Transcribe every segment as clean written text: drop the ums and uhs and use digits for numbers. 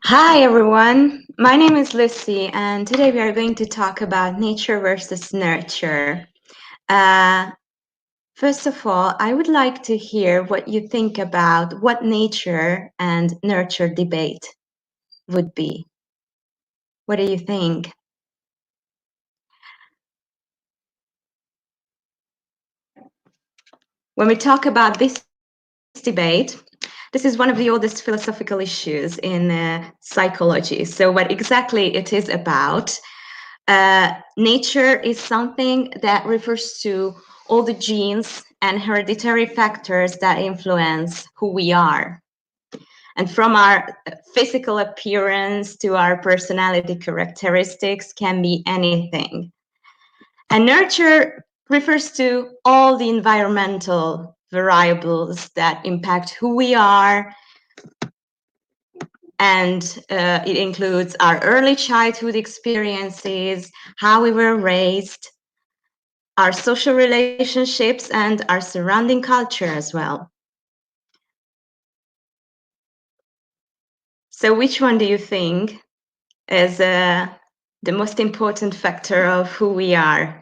Hi everyone, my name is Lucy and today we are going to talk about nature versus nurture. Uh, First of all, I would like to hear what you think about what nature and nurture debate would be. What do you think? When we talk about this debate, this is one of the oldest philosophical issues in psychology. So what exactly it is about, nature is something that refers to all the genes and hereditary factors that influence who we are. And from our physical appearance to our personality characteristics can be anything. And nurture refers to all the environmental variables that impact who we are, and it includes our early childhood experiences, how we were raised, our social relationships, and our surrounding culture as well. So which one do you think is the most important factor of who we are?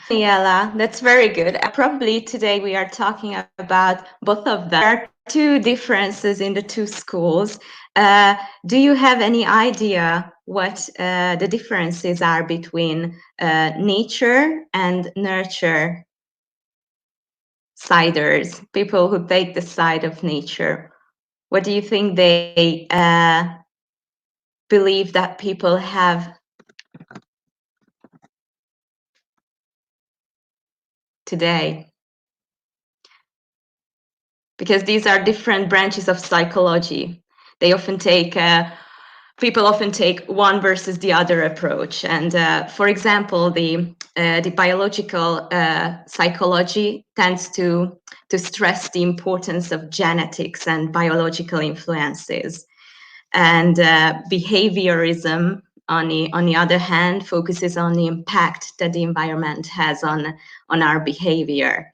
Daniela, that's very good. Probably today we are talking about both of them. There are two differences in the two schools. Do you have any idea what the differences are between nature and nurture siders, people who take the side of nature? What do you think they believe that people have today? Because these are different branches of psychology. They often take, people often take one versus the other approach. And for example, the biological psychology tends to stress the importance of genetics and biological influences. And behaviorism, on the other hand, focuses on the impact that the environment has on our behavior.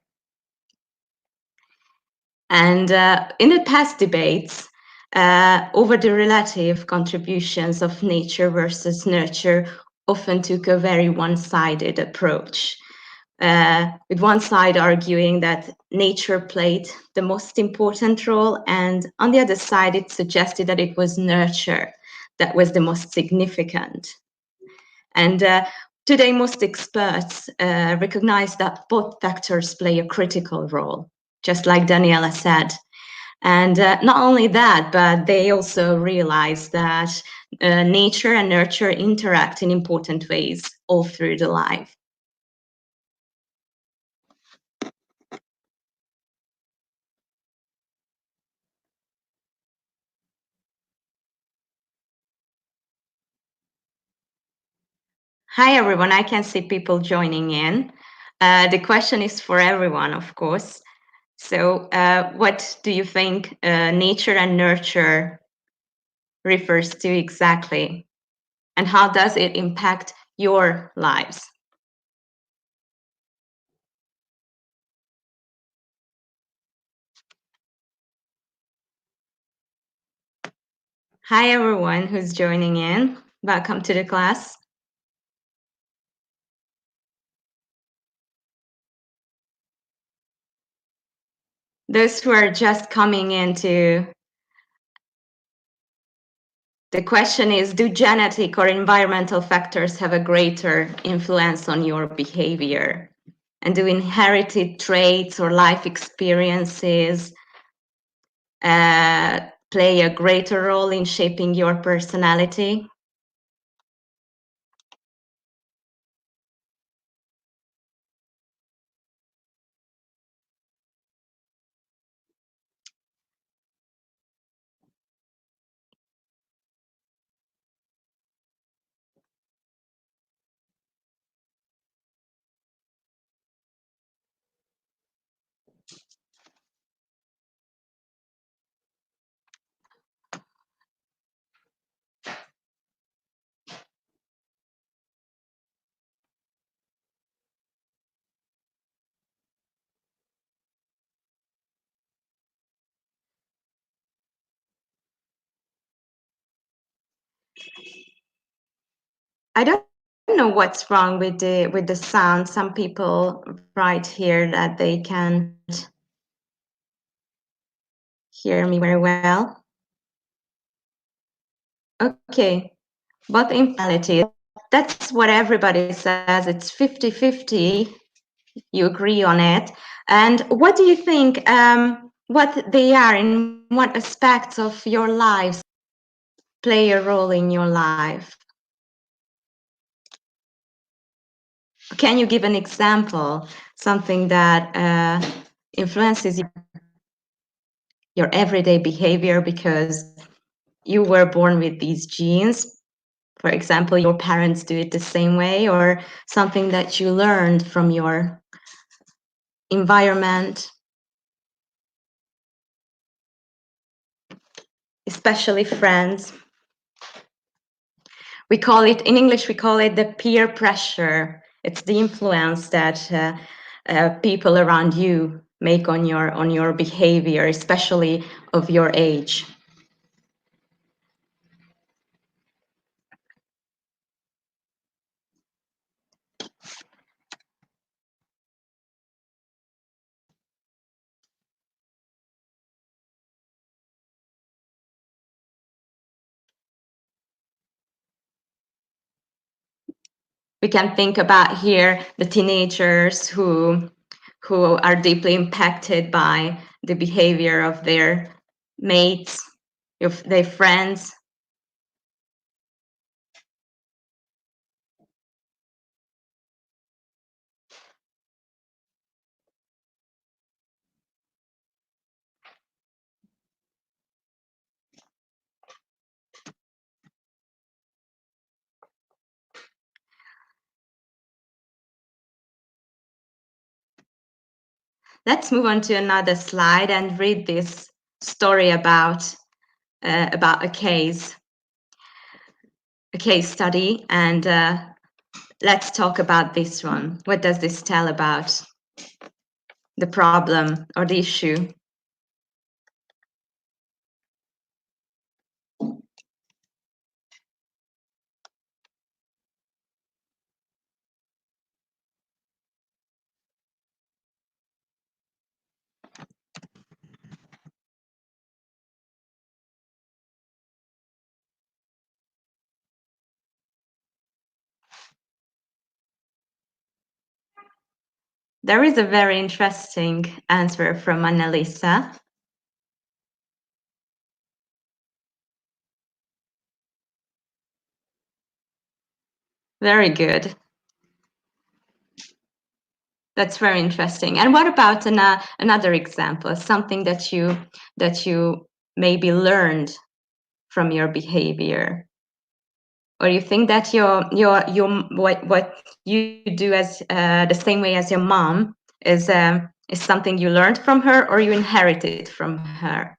And in the past debates over the relative contributions of nature versus nurture often took a very one-sided approach, with one side arguing that nature played the most important role, and on the other side it suggested that it was nurture that was the most significant. And today most experts recognize that both factors play a critical role, just like Daniela said. And not only that, but they also realize that nature and nurture interact in important ways all through the life. Hi, everyone. I can see people joining in. The question is for everyone, of course. So, what do you think nature and nurture refers to exactly? And how does it impact your lives? Hi, everyone who's joining in. Welcome to the class. Those who are just coming into the question is, do genetic or environmental factors have a greater influence on your behavior? And do inherited traits or life experiences play a greater role in shaping your personality? I don't know what's wrong with the sound. Some people write here that they can't hear me very well. Okay, but in reality, that's what everybody says. It's 50-50. You agree on it. And what do you think, what they are, in what aspects of your lives play a role in your life? Can you give an example, something that influences your everyday behavior because you were born with these genes? For example, your parents do it the same way, or something that you learned from your environment, especially friends. We call it, in English, we call it the peer pressure. It's the influence that people around you make on your behavior, especially of your age. We can think about here the teenagers who are deeply impacted by the behavior of their mates, of their friends. Let's move on to another slide and read this story about a case study, and let's talk about this one. What does this tell about the problem or the issue? There is a very interesting answer from Annalisa. Very good. That's very interesting. And what about another example, something that you maybe learned from your behavior, Or you think that your what you do as the same way as your mom is something you learned from her or you inherited from her?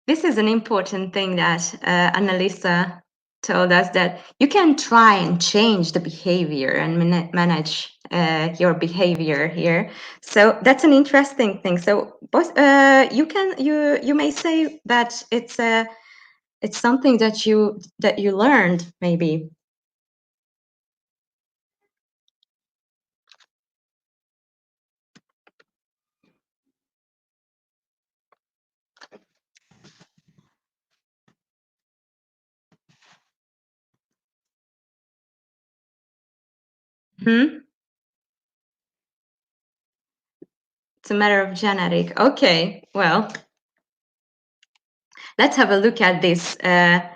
This is an important thing that Annalisa told us, that you can try and change the behavior and manage your behavior here. So that's an interesting thing. So you may say that it's something that you learned, maybe. Hmm? It's a matter of genetic. Okay, well, let's have a look at this. Yeah,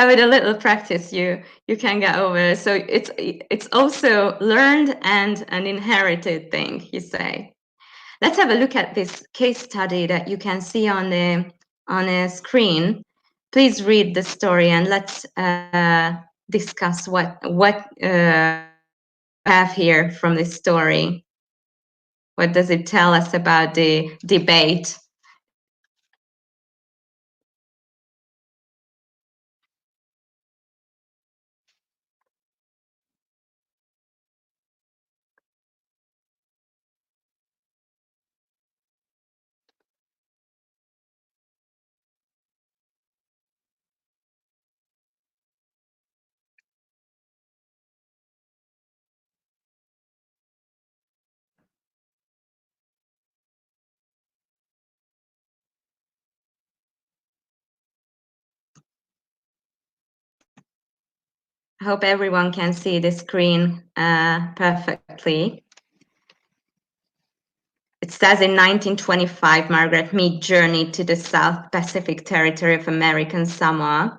with a little practice, you can get over it. So it's also learned and an inherited thing, you say. Let's have a look at this case study that you can see on the screen. Please read the story and let's discuss what have here from this story. What does it tell us about the debate? I hope everyone can see the screen perfectly. It says in 1925, Margaret Mead journeyed to the South Pacific territory of American Samoa,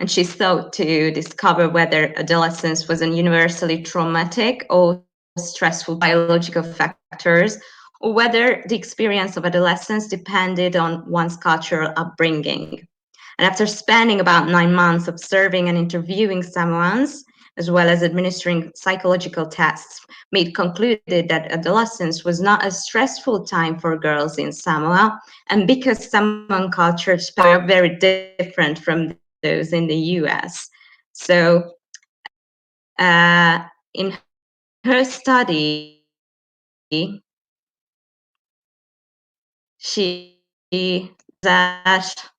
and she sought to discover whether adolescence was a universally traumatic or stressful biological factors, or whether the experience of adolescence depended on one's cultural upbringing. And after spending about 9 months observing and interviewing Samoans, as well as administering psychological tests, Mead concluded that adolescence was not a stressful time for girls in Samoa, and because Samoan cultures are very different from those in the US. So, in her study, she that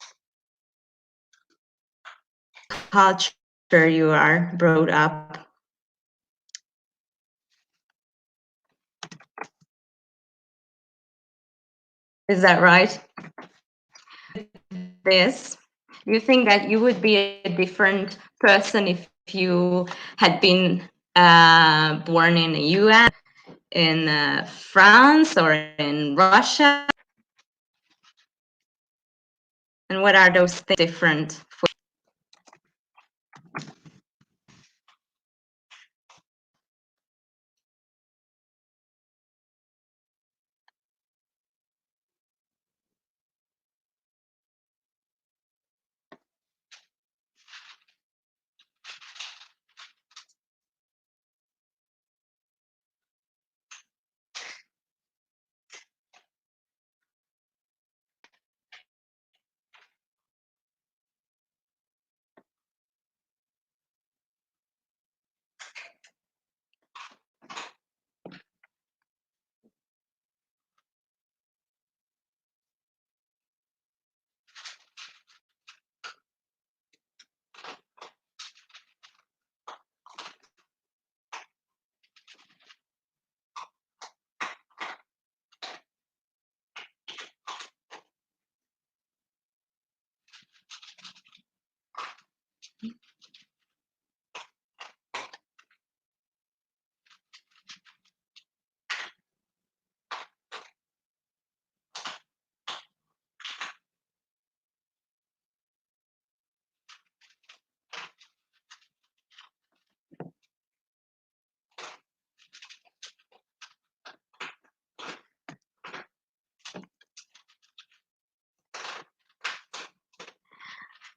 culture you are brought up. Is that right? This, you think that you would be a different person if you had been born in the US, in France, or in Russia? And what are those things different for?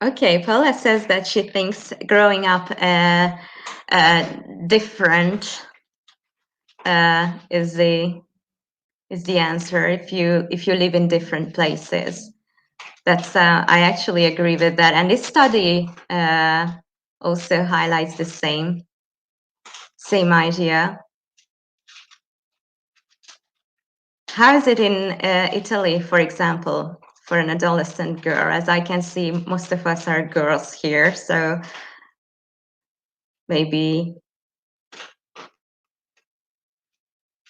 Okay, Paula says that she thinks growing up different is the answer if you live in different places. That's I actually agree with that, and this study also highlights the same idea. How is it in Italy, for example, for an adolescent girl? As I can see, most of us are girls here, so maybe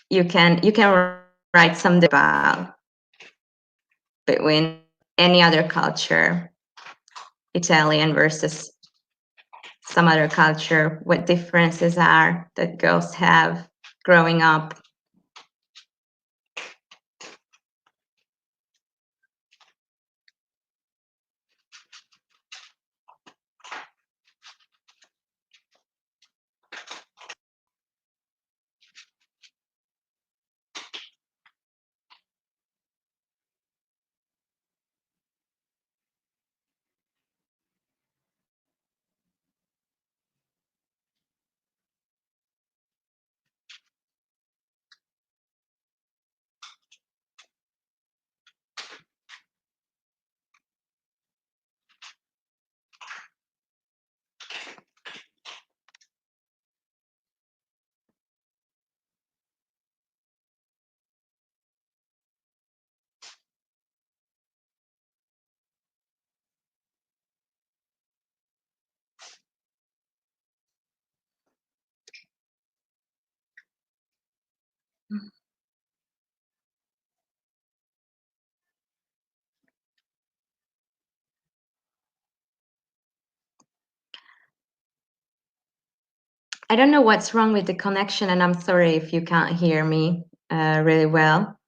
you can write something about between any other culture, Italian versus some other culture, what differences are that girls have growing up. I don't know what's wrong with the connection, and I'm sorry if you can't hear me really well.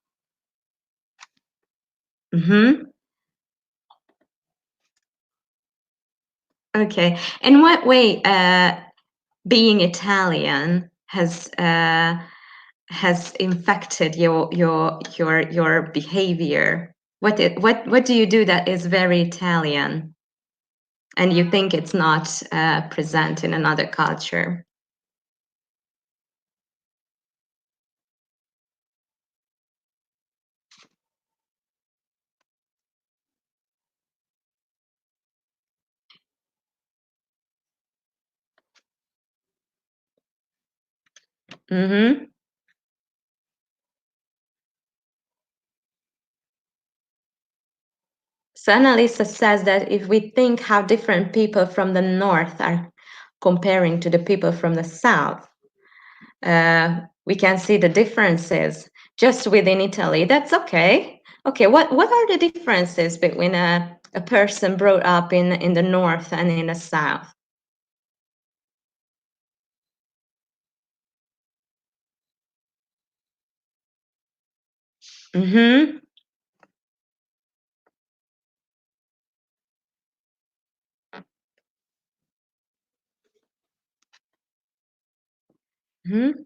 Okay. In what way being Italian has infected your behavior? What do you do that is very Italian, and you think it's not present in another culture? Mm-hmm. So Annalisa says that if we think how different people from the north are comparing to the people from the south, we can see the differences just within Italy. That's okay. Okay, what are the differences between a person brought up in the north and in the south? Mm-hmm. Mm-hmm.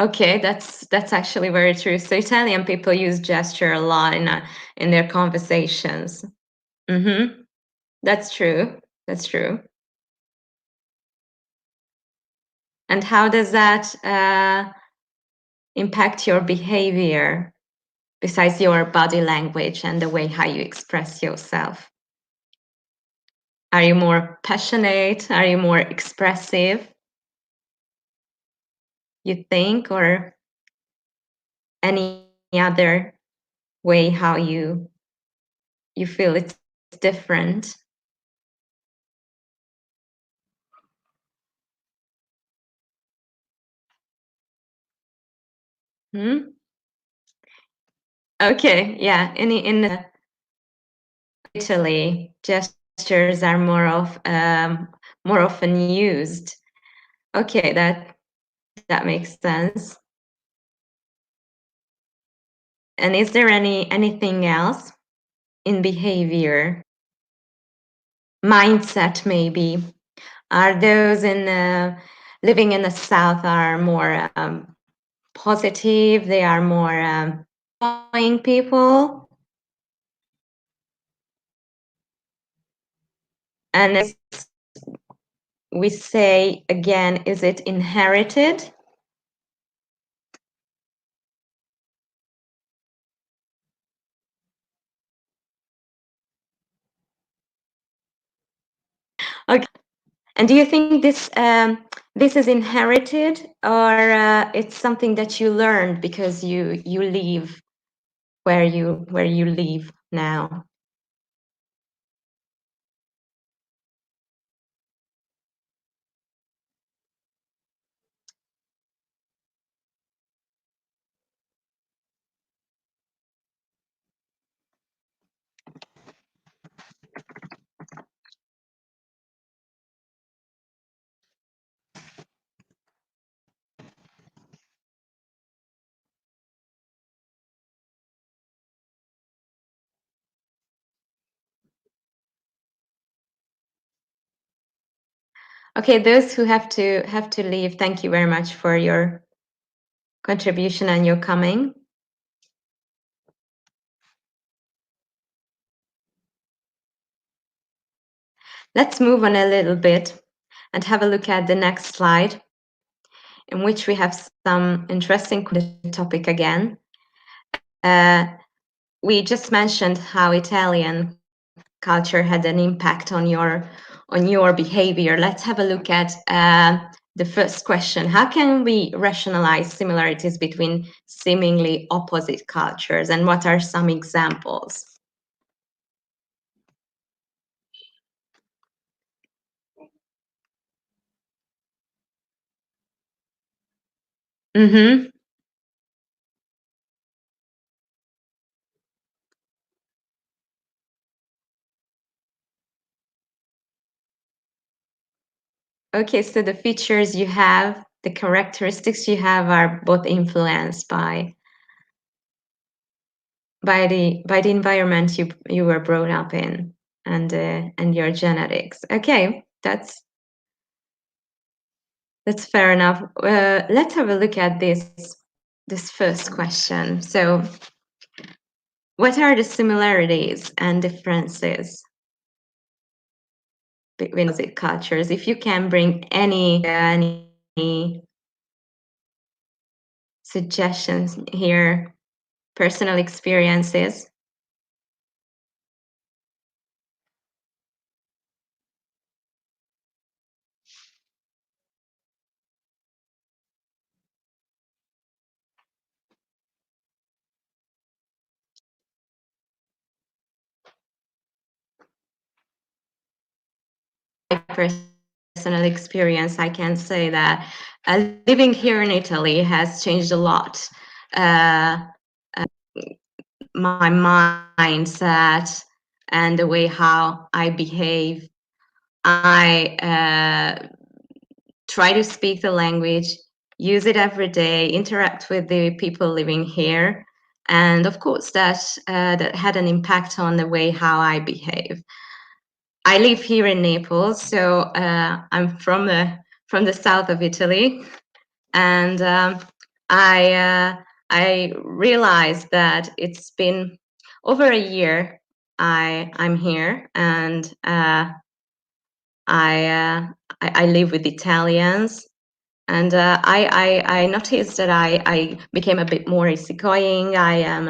Okay, that's actually very true. So Italian people use gesture a lot in their conversations. Mm-hmm. That's true. That's true. And how does that impact your behavior besides your body language and the way how you express yourself? Are you more passionate? Are you more expressive, you think, or any other way how you feel it's different? Hmm? Okay, yeah. In Italy, gestures are more often used. Okay, that makes sense. And is there anything else in behavior? Mindset, maybe. Are those in living in the South are more positive? They are more annoying people? And we say again, is it inherited? Okay. And do you think this is inherited, or it's something that you learned because you live where you live now? Okay, those who have to leave, thank you very much for your contribution and your coming. Let's move on a little bit and have a look at the next slide, in which we have some interesting topic again. We just mentioned how Italian culture had an impact on your behavior. Let's have a look at the first question. How can we rationalize similarities between seemingly opposite cultures, and what are some examples? Mm-hmm. Okay, so the features you have, the characteristics you have, are both influenced by the environment you were brought up in, and your genetics. Okay, that's fair enough. Let's have a look at this first question. So, what are the similarities and differences between the cultures? If you can bring any suggestions here, personal experiences. Personal experience, I can say that living here in Italy has changed a lot. Uh, my mindset and the way how I behave. I try to speak the language, use it every day, interact with the people living here, and of course that had an impact on the way how I behave. I live here in Naples, so I'm from the south of Italy, and I realized that it's been over a year I'm here, and I, uh, I live with Italians, and I noticed that I became a bit more easygoing. I am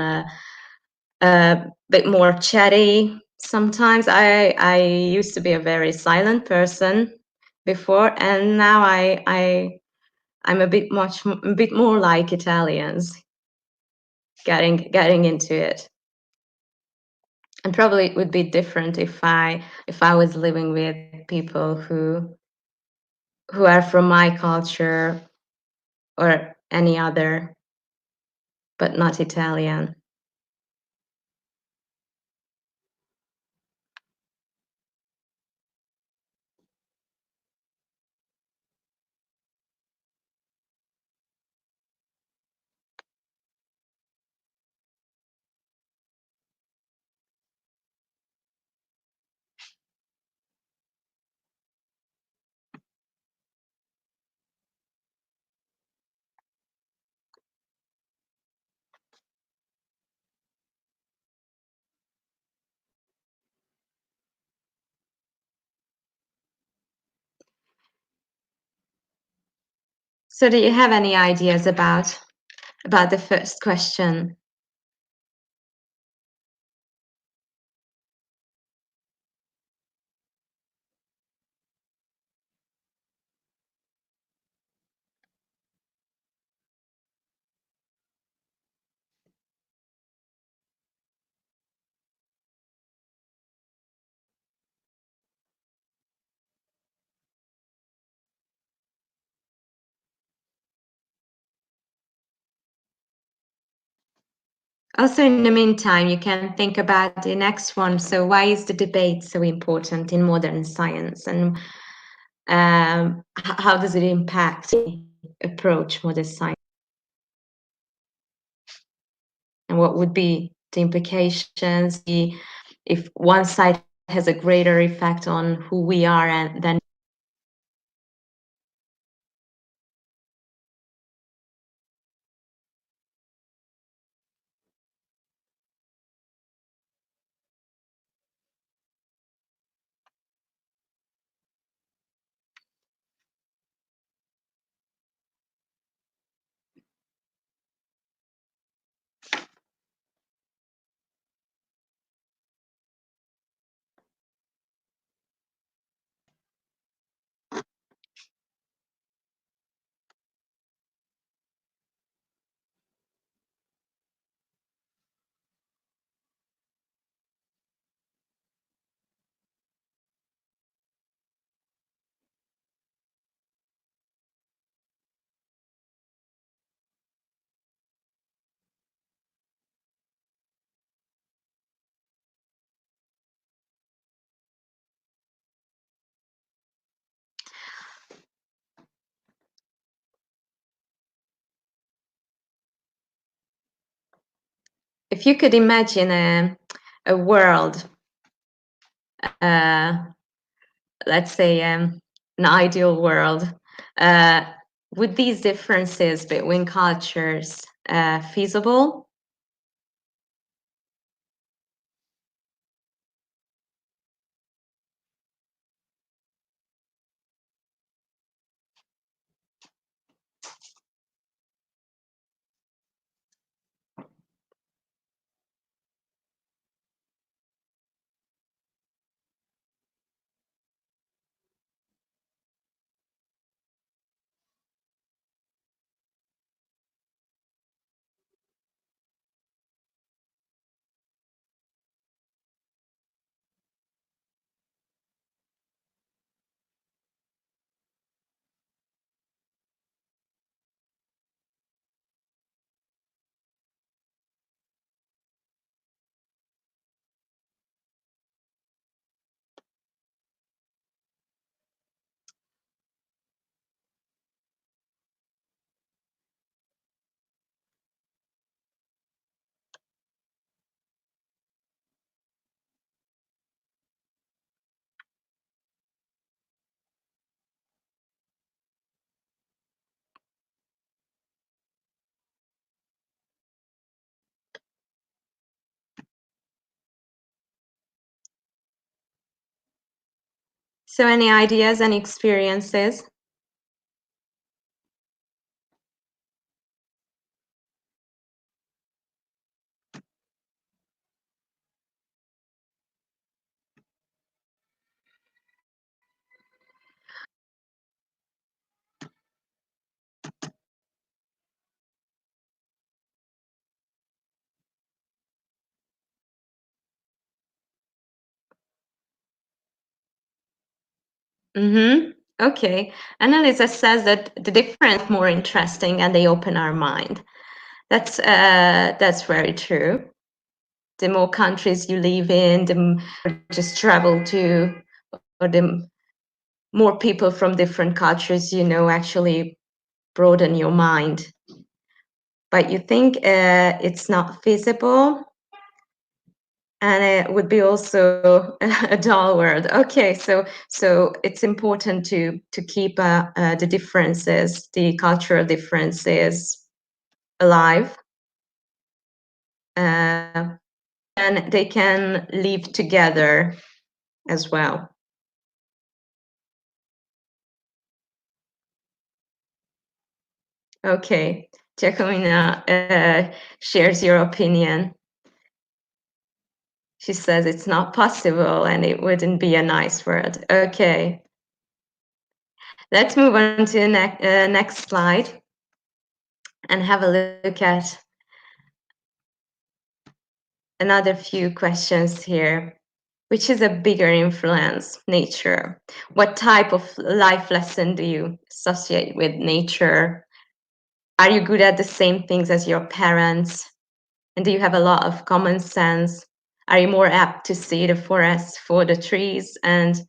a bit more chatty. Sometimes I used to be a very silent person before, and now I'm a bit more like Italians, getting into it. And probably it would be different if I was living with people who are from my culture or any other, but not Italian. So do you have any ideas about the first question? Also, in the meantime, you can think about the next one. So, why is the debate so important in modern science, and how does it impact the approach modern science, and what would be the implications if one side has a greater effect on who we are and then. If you could imagine a world, uh, let's say an ideal world, uh, would these differences between cultures feasible? So, any ideas, any experiences? Mm-hmm. Okay. Annalisa says that the difference more interesting and they open our mind. That's very true. The more countries you live in, the more you just travel to, or the more people from different cultures you know actually broaden your mind. But you think it's not feasible, and it would be also a dull word. Okay, so it's important to keep the differences, the cultural differences, alive, uh, and they can live together as well. Okay, Jacomina shares your opinion. She says it's not possible and it wouldn't be a nice word. Okay, let's move on to the next slide and have a look at another few questions here. Which is a bigger influence, nature? What type of life lesson do you associate with nature? Are you good at the same things as your parents? And do you have a lot of common sense? Are you more apt to see the forest for the trees? And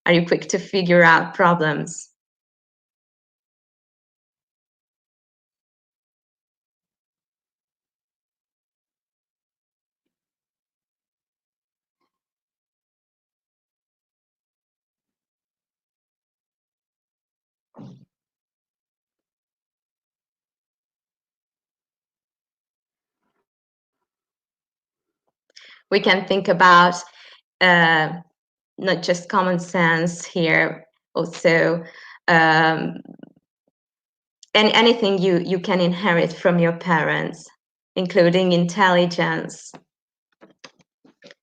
are you quick to figure out problems? We can think about uh, not just common sense here, also um, anything you can inherit from your parents, including intelligence.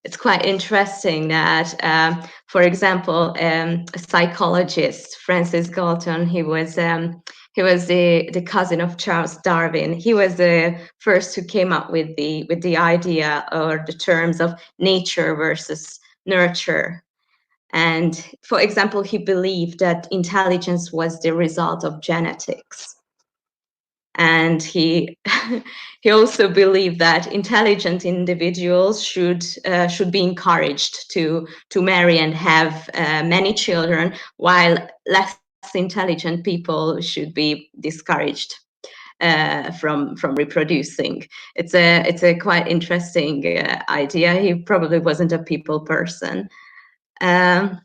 It's quite interesting that, for example, a psychologist, Francis Galton, he was the cousin of Charles Darwin. He was the first who came up with the idea or the terms of nature versus nurture. And for example, he believed that intelligence was the result of genetics. And he he also believed that intelligent individuals should be encouraged to marry and have many children, while less intelligent people should be discouraged from reproducing. It's a quite interesting idea. He probably wasn't a people person. Um,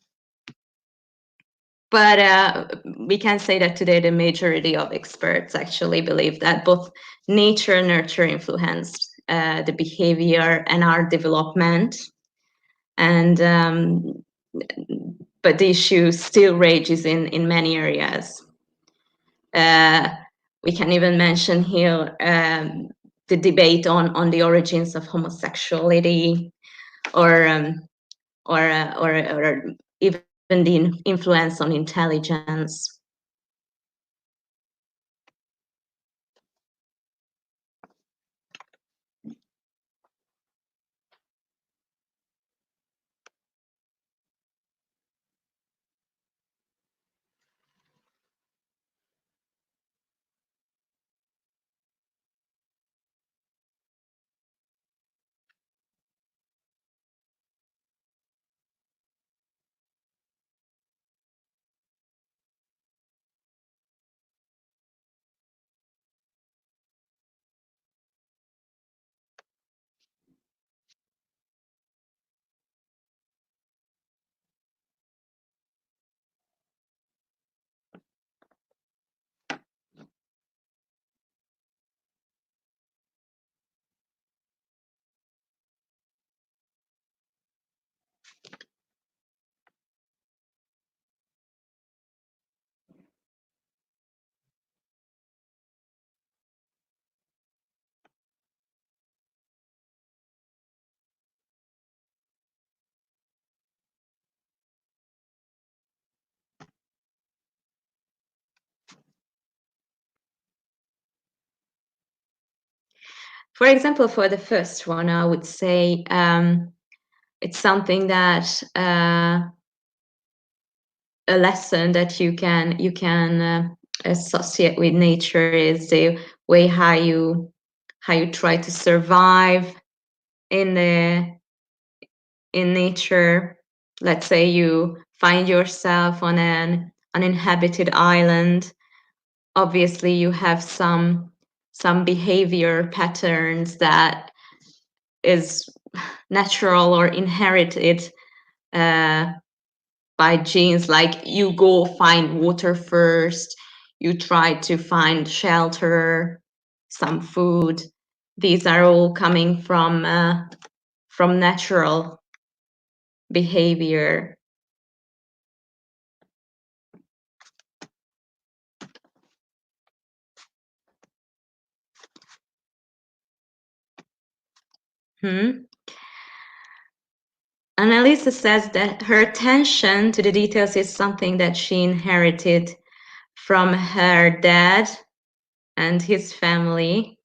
but we can say that today the majority of experts actually believe that both nature and nurture influence the behavior and our development. And but the issue still rages in many areas. We can even mention here the debate on the origins of homosexuality, or or even the influence on intelligence. For example, for the first one, I would say it's something that a lesson that you can associate with nature is the way how you try to survive in the in nature. Let's say you find yourself on an uninhabited island. Obviously, you have some behavior patterns that is natural or inherited uh, by genes, like you go find water first, you try to find shelter, some food. These are all coming from natural behavior. Mhm. Annalisa says that her attention to the details is something that she inherited from her dad and his family.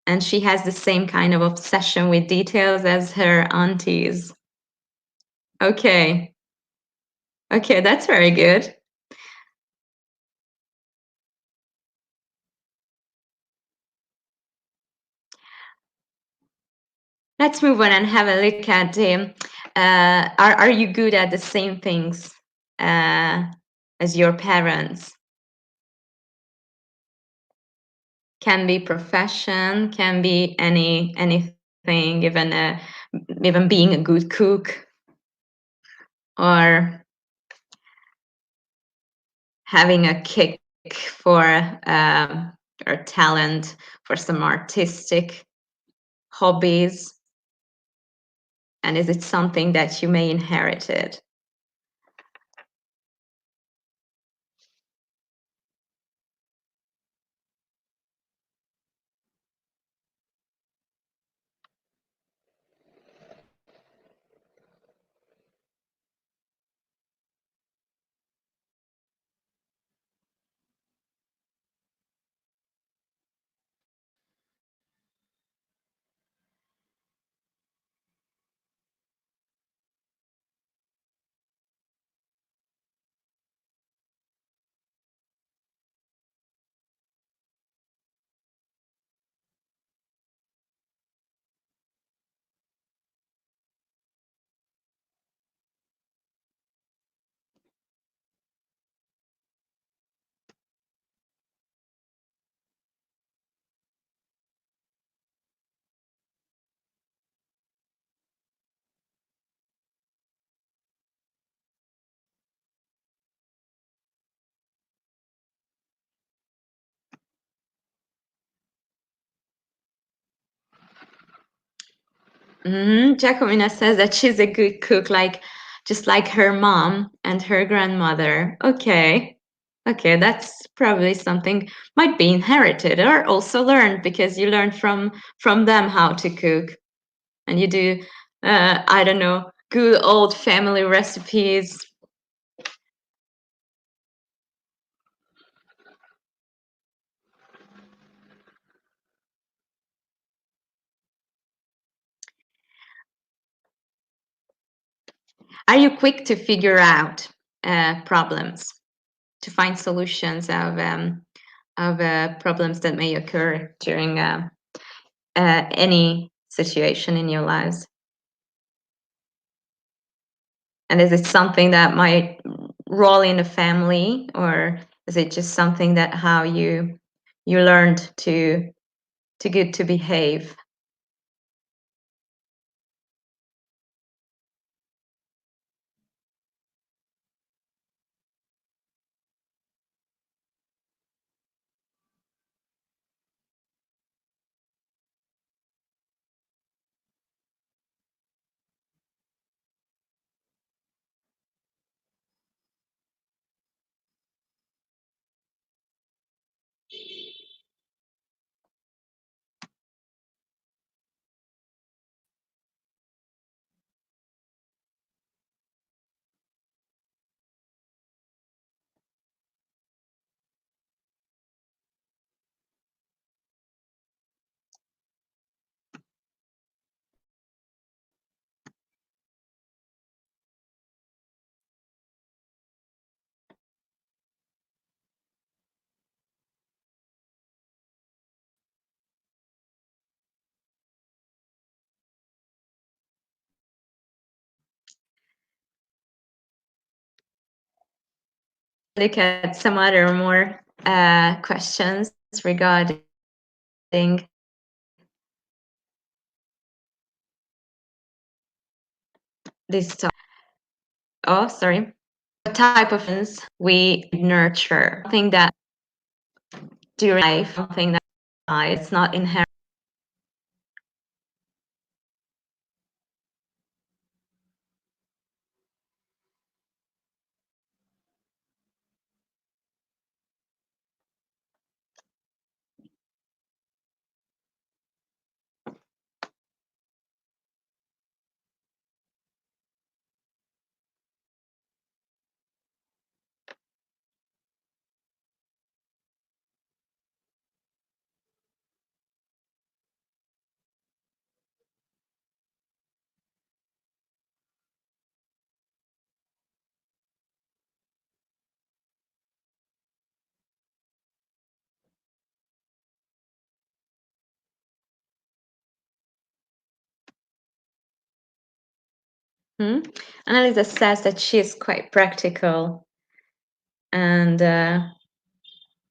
And she has the same kind of obsession with details as her aunties. Okay. Okay, that's very good. Let's move on and have a look at are you good at the same things as your parents? Can be profession, can be anything, even being a good cook or having a kick for or talent for some artistic hobbies. And is it something that you may inherited? Jacomina says that she's a good cook, just like her mom and her grandmother. Okay. Okay, that's probably something might be inherited or also learned because you learn from them how to cook. And you do I don't know, good old family recipes. Are you quick to figure out problems, to find solutions of problems that may occur during any situation in your lives? And is it something that might roll in the family, or is it just something that how you learned to get to behave? Look at some other more questions regarding this topic. Oh, sorry. What type of things we nurture? Something that during life, something that it's not inherent. Hmm? Annalisa says that she is quite practical and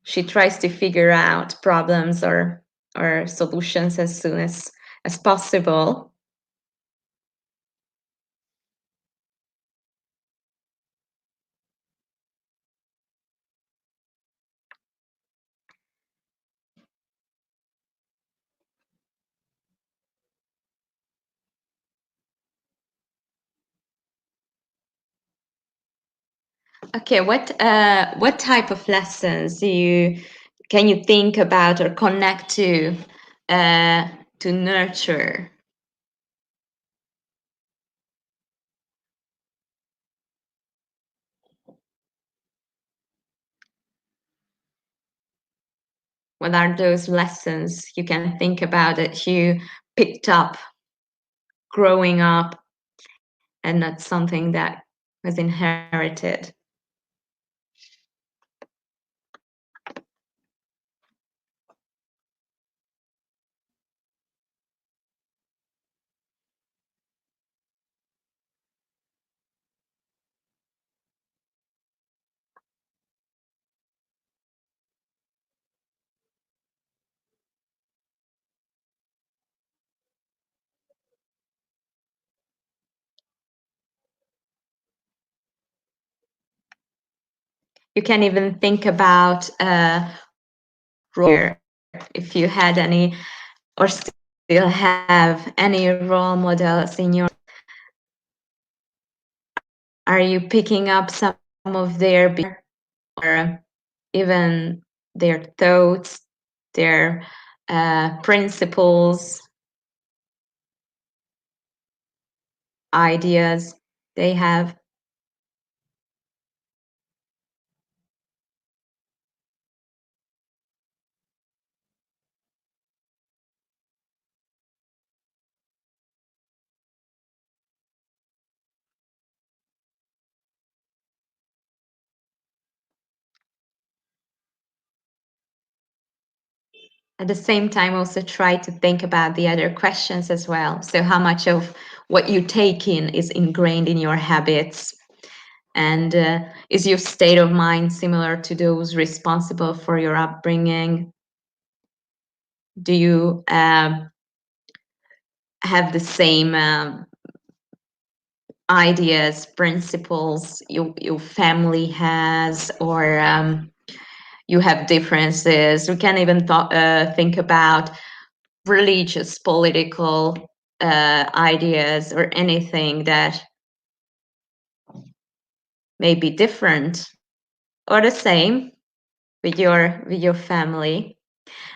she tries to figure out problems or solutions as soon as possible. Okay, what type of lessons can you think about or connect to nurture? What are those lessons you can think about that you picked up growing up and not something that was inherited? You can even think about if you had any or still have any role models in your. Are you picking up some of their behavior or even their thoughts, their principles, ideas they have? At the same time, also try to think about the other questions as well. So how much of what you take in is ingrained in your habits? And is your state of mind similar to those responsible for your upbringing? Do you have the same ideas, principles your family has, or you have differences? We can even think about religious, political ideas or anything that may be different or the same with your family.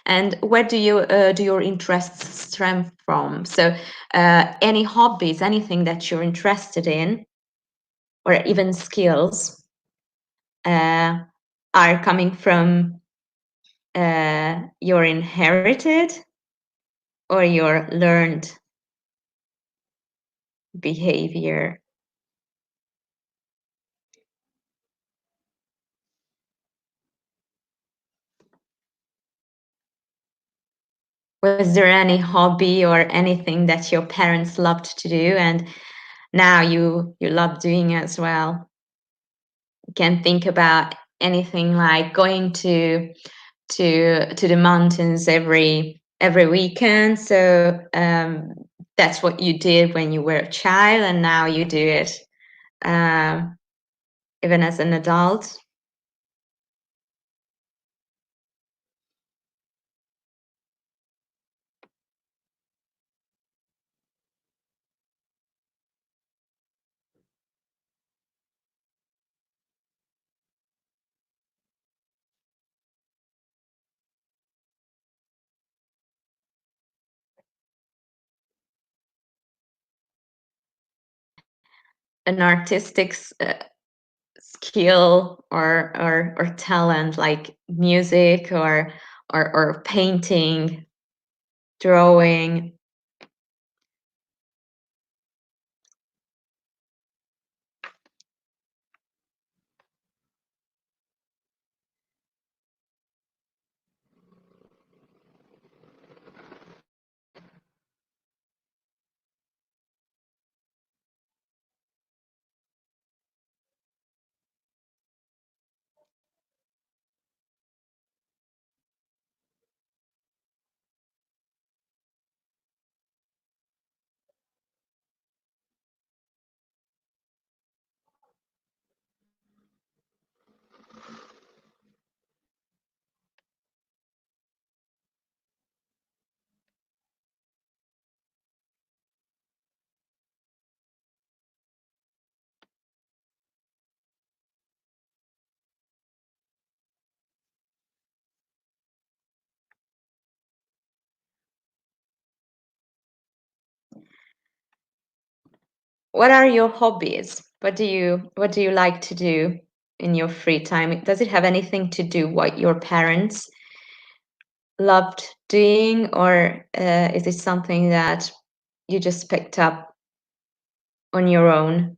And where do your interests stem from? So any hobbies, anything that you're interested in, or even skills are coming from your inherited or your learned behavior. Was there any hobby or anything that your parents loved to do and now you love doing as well? You can think about anything like going to the mountains every weekend. So that's what you did when you were a child, and now you do it um, even as an adult. An artistic skill or talent like music or painting, drawing. What are your hobbies? What do you like to do in your free time? Does it have anything to do what your parents loved doing, or is it something that you just picked up on your own?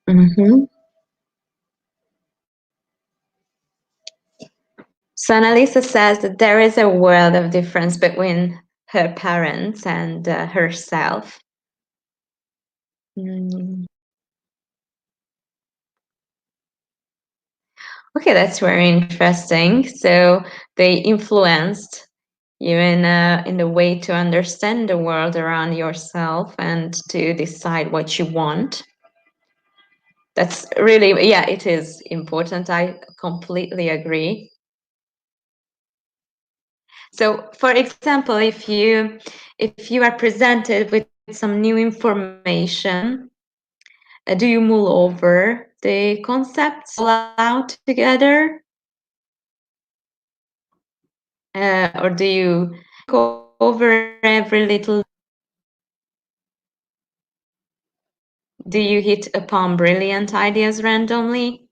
Mm-hmm. So Annalisa says that there is a world of difference between her parents and herself. Mm. Okay, that's very interesting. So they influenced you in the way to understand the world around yourself and to decide what you want. That's really, yeah, it is important. I completely agree. So, for example, if you are presented with some new information, do you mull over the concepts out together, or do you go over every little? Do you hit upon brilliant ideas randomly?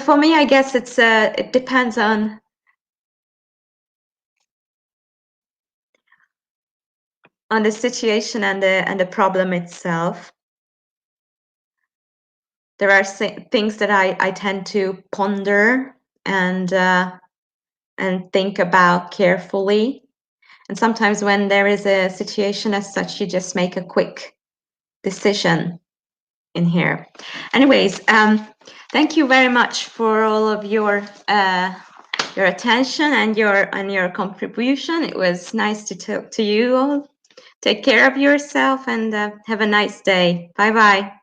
For me, I guess it depends on the situation and the problem itself. There are things that I tend to ponder and think about carefully. And sometimes when there is a situation as such, you just make a quick decision in here. Anyways, thank you very much for all of your attention and your contribution. It was nice to talk to you all. Take care of yourself and have a nice day. Bye bye.